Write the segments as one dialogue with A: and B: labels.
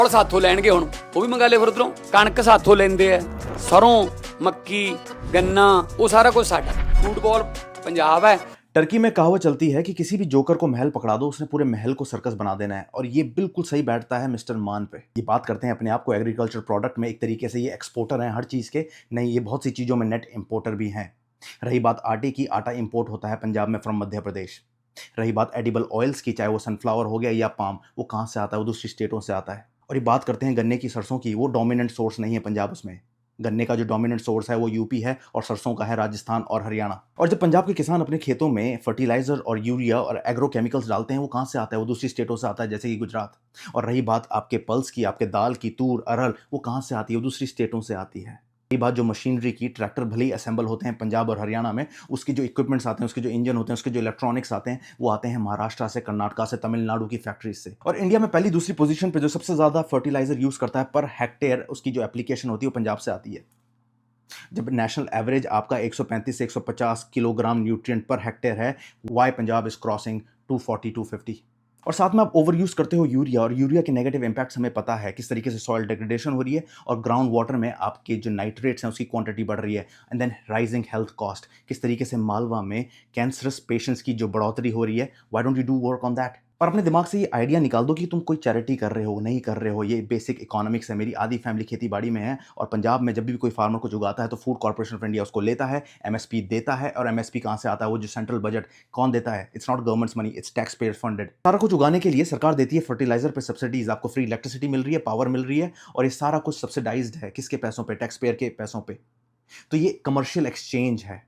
A: और साथों लैणगे हुण वो भी मंगा ले फिर उधरों कणक साथों लेंदे है सरों मक्की गन्ना वो सारा कुछ साडा फुटबॉल पंजाब है।
B: टर्की में कहावत चलती है कि किसी भी जोकर को महल पकड़ा दो उसने पूरे महल को सर्कस बना देना है और ये बिल्कुल सही बैठता है मिस्टर मान पे। ये बात करते हैं अपने आप को एग्रीकल्चर प्रोडक्ट में, एक तरीके से ये एक्सपोर्टर हैं हर चीज़ के। नहीं, ये बहुत सी चीज़ों में नेट इंपोर्टर भी हैं। रही बात आटे की, आटा इंपोर्ट होता है पंजाब में फ्रॉम मध्य प्रदेश। रही बात एडिबल ऑयल्स की, चाहे वो सनफ्लावर हो गया या पाम, वो कहाँ से आता है? वो दूसरी स्टेटों से आता है। और ये बात करते हैं गन्ने की, सरसों की, वो डोमिनेंट सोर्स नहीं है पंजाब उसमें। गन्ने का जो डोमिनेंट सोर्स है वो यूपी है और सरसों का है राजस्थान और हरियाणा। और जब पंजाब के किसान अपने खेतों में फर्टिलाइजर और यूरिया और एग्रो केमिकल्स डालते हैं, वो कहाँ से आता है? वो दूसरी स्टेटों से आता है, जैसे कि गुजरात। और रही बात आपके पल्स की, आपके दाल की, तूर अरहर, वो कहाँ से आती है? वो दूसरी स्टेटों से आती है। रही बात जो मशीनरी की, ट्रैक्टर भले ही असेंबल होते हैं पंजाब और हरियाणा में, उसके जो इक्विपमेंट्स आते हैं, उसके जो इंजन होते हैं, उसके जो इलेक्ट्रॉनिक्स आते हैं, वो आते हैं महाराष्ट्र से, कर्नाटका से, तमिलनाडु की फैक्ट्रीज से। और इंडिया में पहली दूसरी पोजीशन पे जो सबसे ज्यादा फर्टिलाइजर यूज करता है पर हेक्टेयर, उसकी जो एप्लीकेशन होती है वो पंजाब से आती है। जब नेशनल एवरेज आपका 135 से 150 किलोग्राम न्यूट्रिएंट पर हेक्टेयर है, वाई पंजाब इज क्रॉसिंग 240 250। और साथ में आप ओवर यूज करते हो यूरिया, और यूरिया के नेगेटिव इंपैक्ट्स हमें पता है, किस तरीके से सॉइल डिग्रेडेशन हो रही है और ग्राउंड वाटर में आपके जो नाइट्रेट्स हैं उसकी क्वांटिटी बढ़ रही है। And then rising health cost, किस तरीके से मालवा में कैंसरस पेशेंट्स की जो बढ़ोतरी हो रही है। Why don't you do work on that? और अपने दिमाग से ये आइडिया निकाल दो कि तुम कोई चैरिटी कर रहे हो, नहीं कर रहे हो। ये बेसिक इकोनॉमिक्स है। मेरी आधी फैमिली खेती बाड़ी में है और पंजाब में जब भी कोई फार्मर कुछ उगाता है तो फूड कॉर्पोरेशन ऑफ इंडिया उसको लेता है, एमएसपी देता है। और एमएसपी कहाँ से आता है? वो जो सेंट्रल बजट कौन देता है? It's not governments money, it's tax payer funded. सारा कुछ उगाने के लिए सरकार देती है फर्टिलाइजर पे सब्सिडीज, आपको फ्री इलेक्ट्रिसिटी मिल रही है, पावर मिल रही है, और ये सारा कुछ सब्सिडाइज्ड है। किसके पैसों पे? टैक्स पेयर के पैसों पे। तो ये कमर्शियल एक्सचेंज है,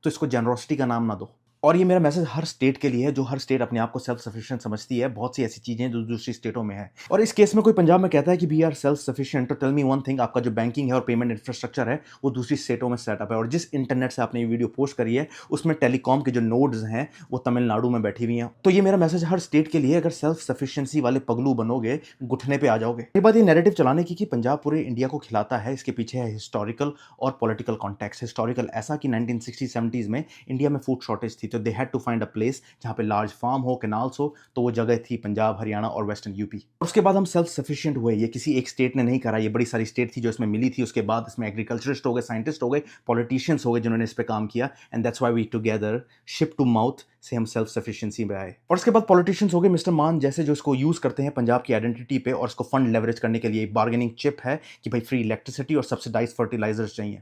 B: तो इसको जनरोसिटी का नाम ना दो। और ये मेरा मैसेज हर स्टेट के लिए है, जो हर स्टेट अपने आप को सेल्फ सफिशिएंट समझती है। बहुत सी ऐसी चीजें हैं जो दूसरी स्टेटों में है। और इस केस में कोई पंजाब में कहता है कि वी आर सेल्फ सफिशिएंट, तो टेल मी वन थिंग, आपका जो बैंकिंग है और पेमेंट इंफ्रास्ट्रक्चर है वो दूसरी स्टेटों में सेटअप है। और जिस इंटरनेट से आपने ये वीडियो पोस्ट करी है उसमें टेलीकॉम के जो नोड्स हैं वो तमिलनाडु में बैठी हुई हैं। तो ये मेरा मैसेज हर स्टेट के लिए, अगर सेल्फ सफिशिएंसी वाले पगलू बनोगे, घुटने पे आ जाओगे। ये बात, ये नैरेटिव चलाने की कि पंजाब पूरे इंडिया को खिलाता है, इसके पीछे है हिस्टोरिकल और पॉलिटिकल कॉन्टेक्स्ट। हिस्टोरिकल ऐसा कि 1960-70s में इंडिया में फूड शॉर्टेज थी, तो they had to find a place जहां पे लार्ज फार्म हो, कैनाल्स हो, तो वो जगह थी पंजाब, हरियाणा और वेस्टर्न यूपी। और उसके बाद हम सेल्फ सफिशिएंट हुए। ये किसी एक स्टेट ने नहीं करा, ये बड़ी सारी स्टेट थी जो इसमें मिली थी। उसके बाद इसमें एग्रीकल्चरिस्ट हो गए, साइंटिस्ट हो गए, पॉलिटिशियंस हो गए जिन्होंने इस पे काम किया। And that's why we together, ship to mouth से हम सेल्फ सफिशिएंसी में आए। और उसके बाद पॉलिटिशियंस हो गए मिस्टर मान जैसे, जो इसको यूज करते हैं पंजाब की आइडेंटिटी पे और इसको फंड लेवरेज करने के लिए। एक बार्गेनिंग चिप है कि भाई फ्री इलेक्ट्रिसिटी और सब्सिडाइज फर्टिलाइजर्स चाहिए।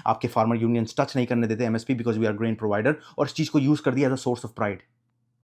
B: आपके फार्मर यूनियंस टच नहीं करने देते MSP because we are grain provider, और इस चीज को यूज कर दिया as a source of pride.